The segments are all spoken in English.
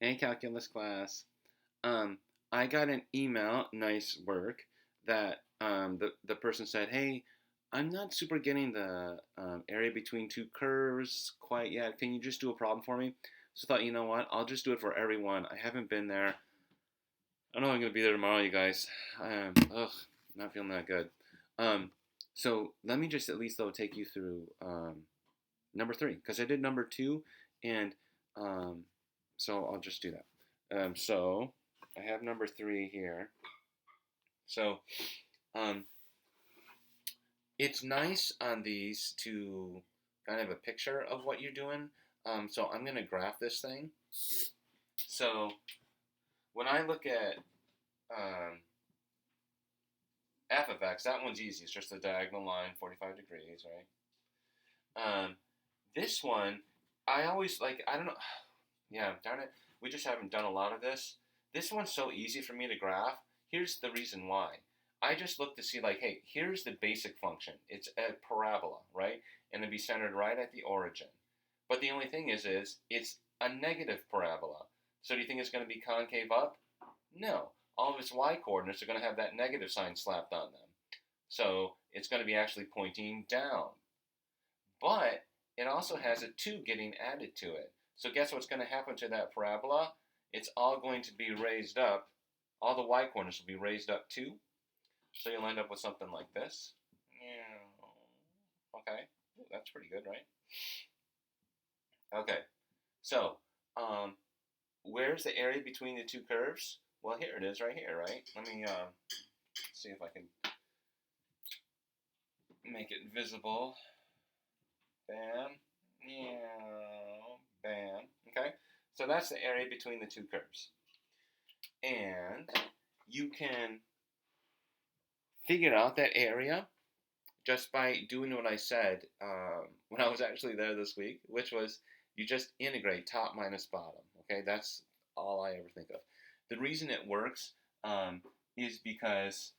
Hey, calculus class. Um, I got an email, nice work, that the person said, "Hey, I'm not super getting the area between two curves quite yet. Can you just do a problem for me?" So I thought, you know what? I'll just do it for everyone. I haven't been there. I know I'm gonna be there tomorrow, you guys. Ugh, not feeling that good. Um, so let me just at least though take you through number three because I did number two, and um, so I'll just do that. So I have number three here. So um, it's nice on these to kind of have a picture of what you're doing. So I'm gonna graph this thing. So when I look at um, f of x, that one's easy. It's just a diagonal line, 45 degrees, right? This one, I always like. I don't know. Yeah, darn it. We just haven't done a lot of this. This one's so easy for me to graph. Here's the reason why. I just look to see, like, hey, here's the basic function. It's a parabola, right? And it'll be centered right at the origin. But the only thing is it's a negative parabola. So do you think it's going to be concave up? No. All of its y coordinates are going to have that negative sign slapped on them. So it's going to be actually pointing down. But it also has a 2 getting added to it. So guess what's going to happen to that parabola? It's all going to be raised up. All the y coordinates will be raised up too. So you'll end up with something like this. Okay, that's pretty good, right? Okay, so where's the area between the two curves? Well, here it is right here, right? Let me see if I can make it visible. Bam. Yeah. Bam. Okay. So that's the area between the two curves. And you can figure out that area just by doing what I said when I was actually there this week, which was you just integrate top minus bottom. Okay, that's all I ever think of. The reason it works is because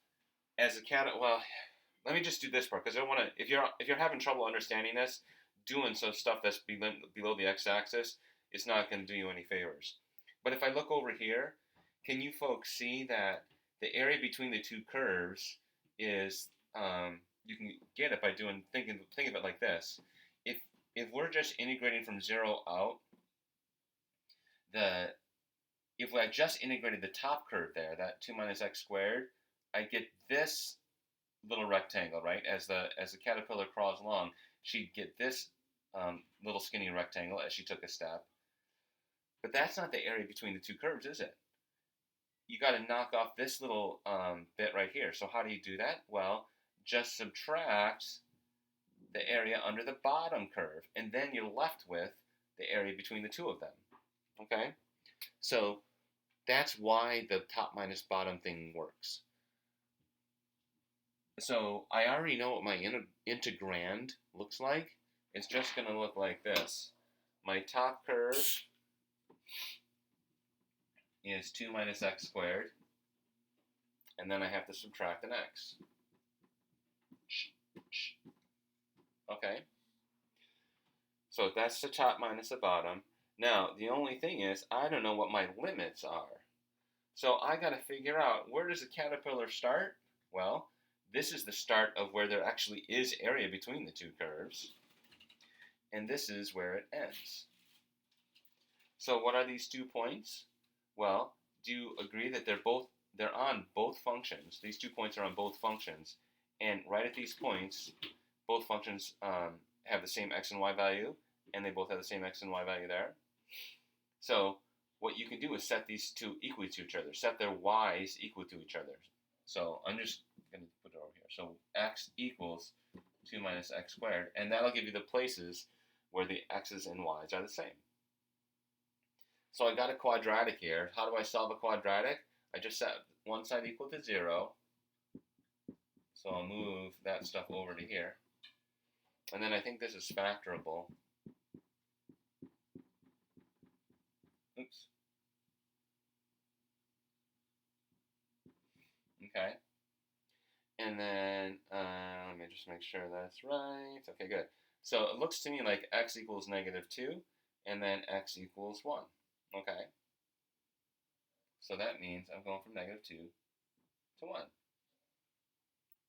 as a cat, well, let me just do this part because I want to. If you're having trouble understanding this, doing some stuff that's below the x-axis, it's not going to do you any favors. But if I look over here, can you folks see that the area between the two curves is you can get it by think of it like this. If if we're just integrating from 0 out, the if I just integrated the top curve there, that 2 minus x squared, I get this little rectangle, right? As the caterpillar crawls along, she'd get this little skinny rectangle as she took a step. But that's not the area between the two curves, is it? You got to knock off this little bit right here. So how do you do that? Well, just subtract the area under the bottom curve, and then you're left with the area between the two of them. Okay? So that's why the top minus bottom thing works. So I already know what my integrand looks like. It's just going to look like this. My top curve is 2 minus x squared, and then I have to subtract an x. Okay? So that's the top minus the bottom. Now, the only thing is, I don't know what my limits are. So I got to figure out, where does the caterpillar start? Well, this is the start of where there actually is area between the two curves. And this is where it ends. So what are these 2 points? Well, do you agree that they're on both functions? These 2 points are on both functions. And right at these points, both functions have the same x and y value, and they both have the same x and y value there. So what you can do is set these two equal to each other. Set their y's equal to each other. So I'm just going to put it over here. So x equals 2 minus x squared. And that'll give you the places where the x's and y's are the same. So I got a quadratic here. How do I solve a quadratic? I just set one side equal to 0. So I'll move that stuff over to here. And then I think this is factorable. Oops. Okay. And then let me just make sure that's right. Okay, good. So it looks to me like x equals -2, and then x equals 1. Okay. So that means I'm going from -2 to 1.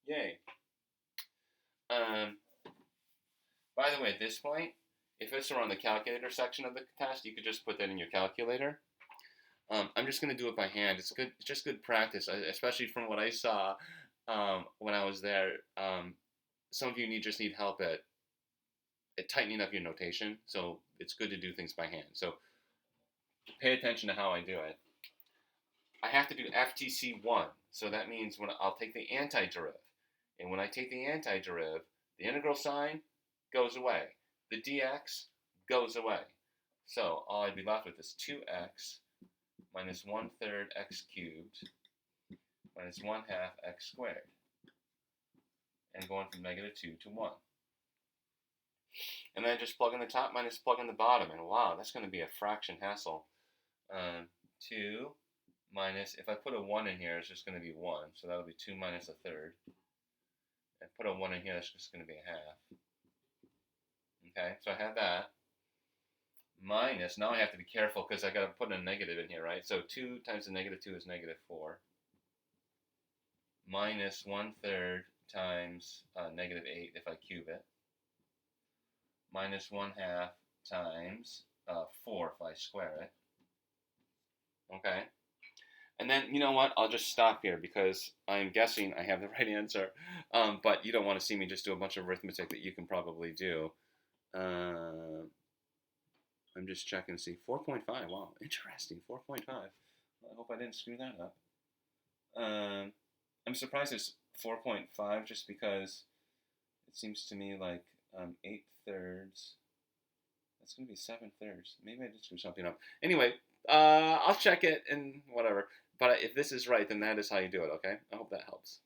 Yay. By the way, at this point, if it's around the calculator section of the test, you could just put that in your calculator. I'm just going to do it by hand. It's good. It's just good practice, especially from what I saw when I was there. Some of you just need help at tightening up your notation, so it's good to do things by hand. So pay attention to how I do it. I have to do FTC1, so that means when I'll take the antiderivative, and when I take the antiderivative, the integral sign goes away. The dx goes away. So all I'd be left with is 2x minus 1/3 x cubed minus 1/2 x squared. And going from -2 to 1. And then just plug in the top minus plug in the bottom. And wow, that's going to be a fraction hassle. 2 minus, if I put a 1 in here, it's just going to be 1. So that'll be 2 minus 1/3. And put a 1 in here, that's just going to be 1/2. Okay, so I have that. Minus, now I have to be careful because I got to put a negative in here, right? So 2 times the -2 is -4. Minus 1/3 times -8 if I cube it. Minus 1/2 times 4 if I square it. Okay. And then, you know what? I'll just stop here because I'm guessing I have the right answer. But you don't want to see me just do a bunch of arithmetic that you can probably do. I'm just checking to see. 4.5. Wow, interesting. 4.5. I hope I didn't screw that up. I'm surprised it's 4.5 just because it seems to me like 8/3. That's going to be 7/3. Maybe I did screw something up. Anyway, I'll check it and whatever. But if this is right, then that is how you do it, okay? I hope that helps.